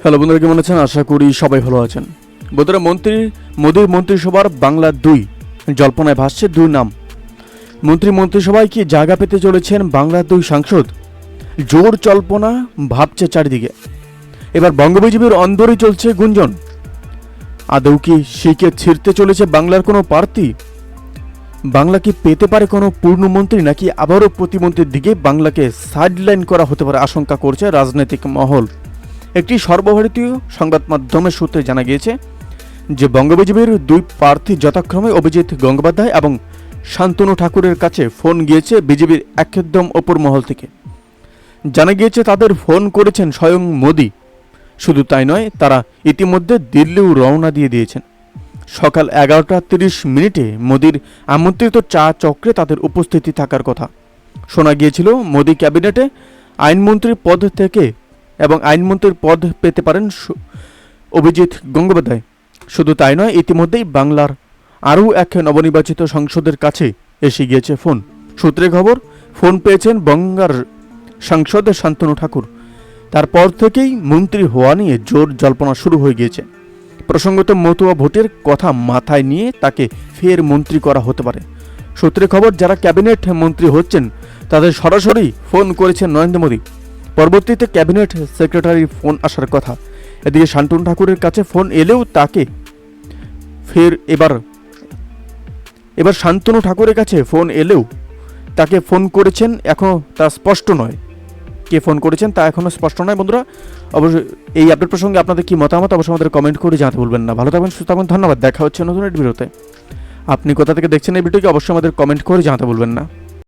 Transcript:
Hello বন্ধুরা, কেমন আছেন? আশা করি সবাই ভালো আছেন। বন্ধুরা, মোদীর মন্ত্রিসভার বাংলা 2 জল্পনায় ভাসছে 2 নাম। মন্ত্রিসভায় কি জায়গা পেতে চলেছেন বাংলা 2 সাংসদ? জোর জল্পনা ভাবছে চারিদিকে। এবার বঙ্গবিজেপির অন্দরই চলছে গুঞ্জন। আদৌ কি শিখে ছিঁড়তে চলেছে বাংলার কোনো প্রার্থী? বাংলা কি পেতে পারে কোনো পূর্ণমন্ত্রী, নাকি আবারও প্রতিমন্ত্রীর দিকে বাংলাকে সাইডলাইন করা হতে পারে আশঙ্কা করছে রাজনৈতিক মহল। একটি সর্বভারতীয় সংবাদ মাধ্যমের সূত্রে জানা গিয়েছে যে বঙ্গবিজেপির 2 প্রার্থী যথাক্রমে অভিজিৎ গঙ্গোপাধ্যায় এবং শান্তনু ঠাকুরের কাছে ফোন গিয়েছে বিজেপির একদম ওপর মহল থেকে। জানা গিয়েছে তাদের ফোন করেছেন স্বয়ং মোদি। শুধু তাই নয়, তারা ইতিমধ্যে দিল্লিও রওনা দিয়ে দিয়েছেন। সকাল 11:30 মোদির আমন্ত্রিত চা চক্রে তাদের উপস্থিতি থাকার কথা। শোনা গিয়েছিল মোদি ক্যাবিনেটে আইনমন্ত্রীর পদ থেকে এবং আইনমন্ত্রীর পদ পেতে পারেন অভিজিৎ গঙ্গোপাধ্যায়। শুধু তাই নয়, ইতিমধ্যেই বাংলার আরও এক নবনির্বাচিত সংসদের কাছে এসে গিয়েছে ফোন। সূত্রে খবর, ফোন পেয়েছেন বঙ্গার সাংসদ শান্তনু ঠাকুর। তারপর থেকেই মন্ত্রী হওয়া নিয়ে জোর জল্পনা শুরু হয়ে গিয়েছে। প্রসঙ্গত মতুয়া ভোটের কথা মাথায় নিয়ে তাকে ফের মন্ত্রী করা হতে পারে। সূত্রে খবর, যারা ক্যাবিনেট মন্ত্রী হচ্ছেন তাদের সরাসরি ফোন করেছেন নরেন্দ্র মোদী। পরবর্তীতে ক্যাবিনেট সেক্রেটারির ফোন আসার কথা। এদিকে শান্তনু ঠাকুরের কাছে ফোন এলেও তাকে ফের এবার শান্তনু ঠাকুরের কাছে ফোন এলেও তাকে ফোন করেছেন, এখনও তা স্পষ্ট নয়। কে ফোন করেছেন তা এখনও স্পষ্ট নয়। বন্ধুরা, অবশ্যই এই আপডেট প্রসঙ্গে আপনাদের কি মতামত অবশ্যই আমাদের কমেন্ট করে জানাতে ভুলবেন না। ভালো থাকবেন, সুস্থ থাকবেন, ধন্যবাদ। দেখা হচ্ছে নতুন একটি ভিডিওতে। আপনি কোথা থেকে দেখছেন এই ভিডিওকে অবশ্যই আমাদের কমেন্ট করে জানাতে ভুলবেন না।